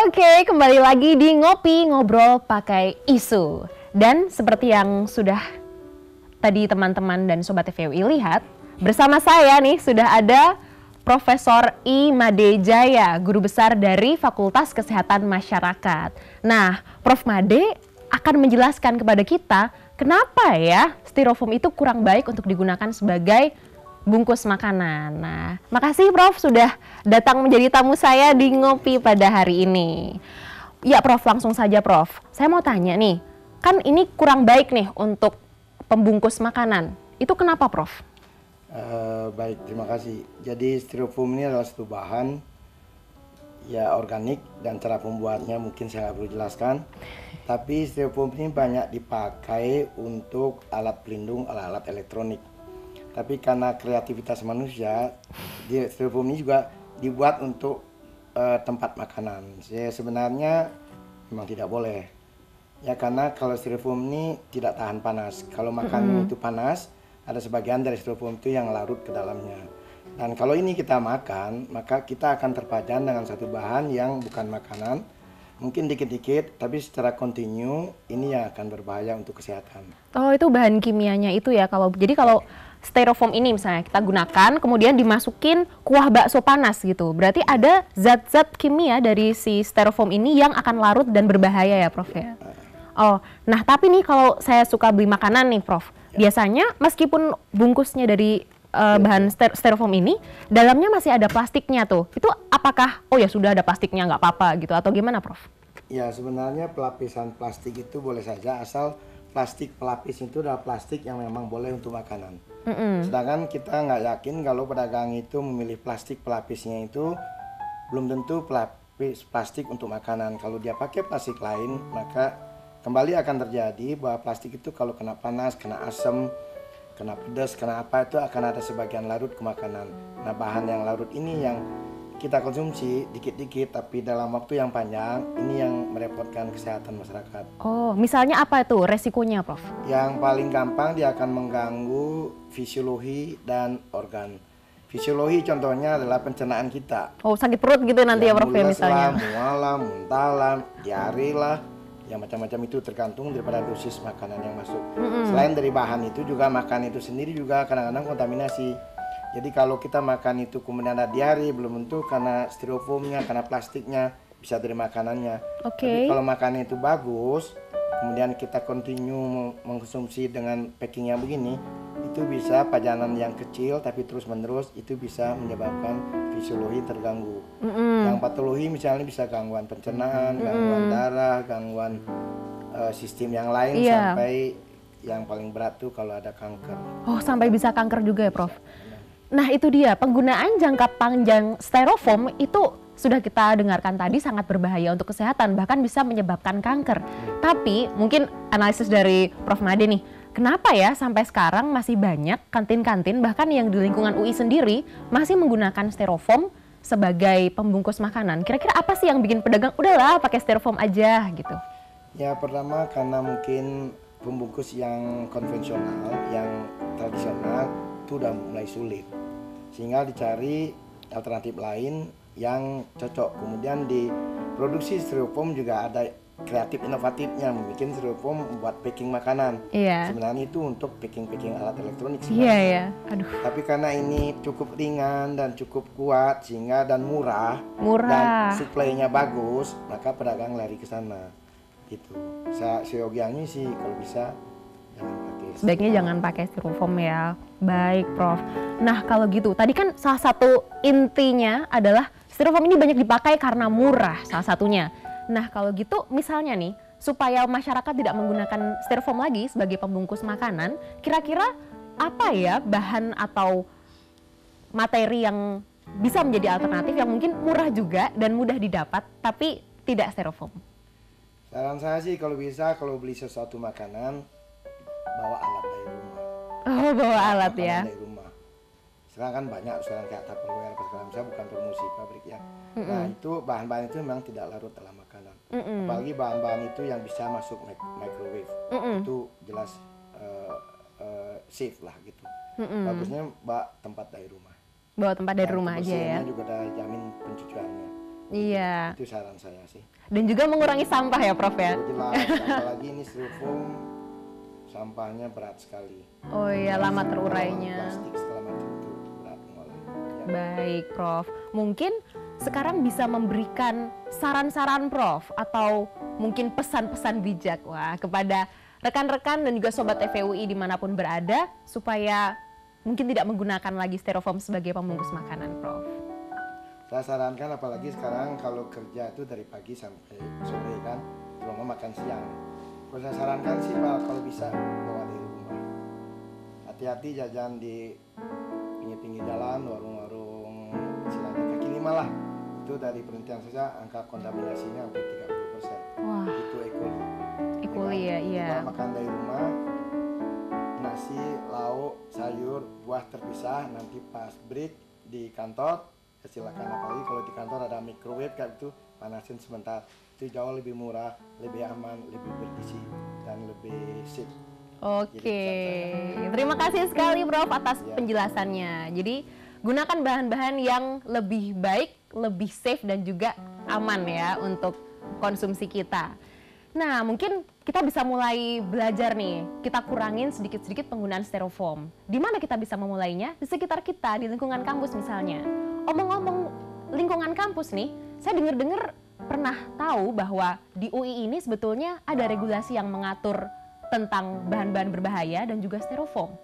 Oke, kembali lagi di Ngopi Ngobrol Pakai Isu. Dan seperti yang sudah tadi teman-teman dan Sobat TVWI lihat, bersama saya nih sudah ada Profesor I. Made Jaya, Guru Besar dari Fakultas Kesehatan Masyarakat. Nah, Prof. Made akan menjelaskan kepada kita kenapa ya styrofoam itu kurang baik untuk digunakan sebagai bungkus makanan. Nah, makasih Prof sudah datang menjadi tamu saya di Ngopi pada hari ini. Ya Prof, langsung saja Prof. Saya mau tanya nih, kan ini kurang baik nih untuk pembungkus makanan. Itu kenapa Prof? Baik, terima kasih. Jadi styrofoam ini adalah satu bahan ya organik dan cara pembuatnya mungkin saya nggak perlu jelaskan. Tapi styrofoam ini banyak dipakai untuk alat pelindung, alat-alat elektronik. Tapi karena kreativitas manusia, styrofoam ini juga dibuat untuk tempat makanan. Sebenarnya memang tidak boleh. Ya karena kalau styrofoam ini tidak tahan panas. Kalau makanan itu panas, ada sebagian dari styrofoam itu yang larut ke dalamnya. Dan kalau ini kita makan, maka kita akan terpajan dengan satu bahan yang bukan makanan. Mungkin dikit-dikit, tapi secara kontinu ini yang akan berbahaya untuk kesehatan. Oh, itu bahan kimianya itu ya. Jadi kalau styrofoam ini misalnya kita gunakan, kemudian dimasukin kuah bakso panas gitu. Berarti ada zat-zat kimia dari si styrofoam ini yang akan larut dan berbahaya ya, Prof ya. Oh, nah tapi nih kalau saya suka beli makanan nih, Prof. Biasanya meskipun bungkusnya dari bahan styrofoam ini, dalamnya masih ada plastiknya tuh. Itu apakah, oh ya sudah ada plastiknya nggak apa-apa gitu atau gimana, Prof? Ya sebenarnya pelapisan plastik itu boleh saja asal plastik pelapis itu adalah plastik yang memang boleh untuk makanan. Sedangkan kita nggak yakin kalau pedagang itu memilih plastik pelapisnya itu belum tentu pelapis plastik untuk makanan. Kalau dia pakai plastik lain maka kembali akan terjadi bahwa plastik itu kalau kena panas, kena asam, kena pedas, kena apa itu akan ada sebagian larut ke makanan. Nah bahan yang larut ini yang kita konsumsi dikit-dikit tapi dalam waktu yang panjang ini yang merepotkan kesehatan masyarakat. Oh, misalnya apa itu resikonya, Prof? Yang paling gampang dia akan mengganggu fisiologi dan organ. Fisiologi contohnya adalah pencernaan kita. Oh, sakit perut gitu nanti ya, Prof ya misalnya. Mual lah, muntah lah, diare lah, ya macam-macam itu tergantung daripada dosis makanan yang masuk. Selain dari bahan itu juga makan itu sendiri juga kadang-kadang kontaminasi. Jadi kalau kita makan itu kemudian ada diare belum tentu karena styrofoamnya, karena plastiknya, bisa dari makanannya. Tapi kalau makannya itu bagus, kemudian kita continue mengkonsumsi dengan packing yang begini, itu bisa pajanan yang kecil tapi terus menerus itu bisa menyebabkan fisiologi terganggu. Yang patologi misalnya bisa gangguan pencernaan, gangguan darah, gangguan sistem yang lain sampai yang paling berat tuh kalau ada kanker. Oh, sampai bisa kanker juga ya, Prof? Nah itu dia, penggunaan jangka panjang styrofoam itu sudah kita dengarkan tadi sangat berbahaya untuk kesehatan, bahkan bisa menyebabkan kanker. Tapi mungkin analisis dari Prof Made nih, kenapa ya sampai sekarang masih banyak kantin-kantin bahkan yang di lingkungan UI sendiri masih menggunakan styrofoam sebagai pembungkus makanan? Kira-kira apa sih yang bikin pedagang udahlah pakai styrofoam aja gitu? Ya pertama karena mungkin pembungkus yang konvensional, yang tradisional itu udah mulai sulit. Sehingga dicari alternatif lain yang cocok. Kemudian di produksi styrofoam juga ada kreatif inovatifnya, membuat styrofoam buat packing makanan. Sebenarnya itu untuk packing alat elektronik sebenarnya. Aduh. Tapi karena ini cukup ringan dan cukup kuat sehingga dan murah. Dan suplainya bagus, maka pedagang lari ke sana. Gitu. Seyogianya sih kalau bisa sebaiknya jangan pakai styrofoam ya. Baik, Prof. Nah, kalau gitu, tadi kan salah satu intinya adalah styrofoam ini banyak dipakai karena murah salah satunya. Nah, kalau gitu misalnya nih, supaya masyarakat tidak menggunakan styrofoam lagi sebagai pembungkus makanan, kira-kira apa ya bahan atau materi yang bisa menjadi alternatif yang mungkin murah juga dan mudah didapat, tapi tidak styrofoam? Saran saya sih kalau bisa, kalau beli sesuatu makanan, bawa alat dari rumah. Oh, bawa alat ya. Dari rumah. Sekarang kan banyak sekarang kayak Tupperware, sekarang saya bukan promosi pabrik ya. Nah itu bahan-bahan itu memang tidak larut dalam makanan. Apalagi bahan-bahan itu yang bisa masuk microwave. Itu jelas safe lah gitu. Bagusnya bawa tempat dari rumah. Bawa tempat dari rumah aja ya. Juga ada jamin pencuciannya. Iya. Itu saran saya sih. Dan juga mengurangi sampah ya Prof ya? Oh, jelas, apalagi ini styrofoam sampahnya berat sekali. Oh iya, lama terurainya. Plastik segala macam itu berat mengolah. Ya. Baik Prof, mungkin sekarang bisa memberikan saran-saran Prof atau mungkin pesan-pesan bijak kepada rekan-rekan dan juga sobat TVUI dimanapun berada supaya mungkin tidak menggunakan lagi styrofoam sebagai pembungkus makanan Prof. Saya sarankan apalagi sekarang kalau kerja itu dari pagi sampai sore kan, terutama makan siang. Kalau saya sarankan sih Pak, kalau bisa bawa dari rumah. Hati-hati jajan di pinggir-pinggir jalan, warung-warung istilahnya kaki lima lah. Itu dari penelitian saya angka kontaminasinya hampir 30%. Wah. Itu E. coli. E. coli ya, iya. Kita makan dari rumah, nasi, lauk, sayur, buah terpisah. Nanti pas break di kantor, silakan. Apalagi kalau di kantor ada microwave kayak itu, panasin sebentar. Itu jauh lebih murah, lebih aman, lebih bergizi, dan lebih safe. Oke, terima kasih sekali Prof atas penjelasannya. Jadi gunakan bahan-bahan yang lebih baik, lebih safe dan juga aman ya untuk konsumsi kita. Nah, mungkin kita bisa mulai belajar nih, kita kurangin sedikit-sedikit penggunaan styrofoam. Di mana kita bisa memulainya? Di sekitar kita, di lingkungan kampus misalnya. Omong-omong lingkungan kampus nih, saya dengar-dengar pernah tahu bahwa di UI ini sebetulnya ada regulasi yang mengatur tentang bahan-bahan berbahaya dan juga styrofoam.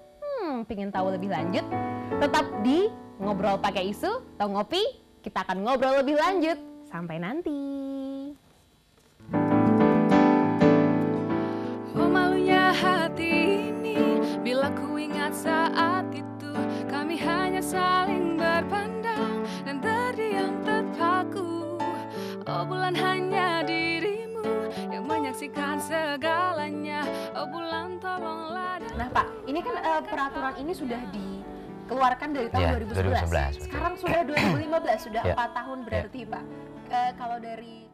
Pengen tahu lebih lanjut? Tetap di Ngobrol Pakai Isu atau Ngopi, kita akan ngobrol lebih lanjut. Sampai nanti. Oh malunya hati ini bila ku ingat saat itu kami hanya saling berpandang dan terdiam terpaku. Oh bulan hanya dirimu yang menyaksikan segalanya. Oh bulan tolonglah. Nah Pak, ini kan peraturan ini sudah dikeluarkan dari tahun 2011. 2011. Sekarang sudah 2015, sudah Ya. 4 tahun berarti Pak. Kalau dari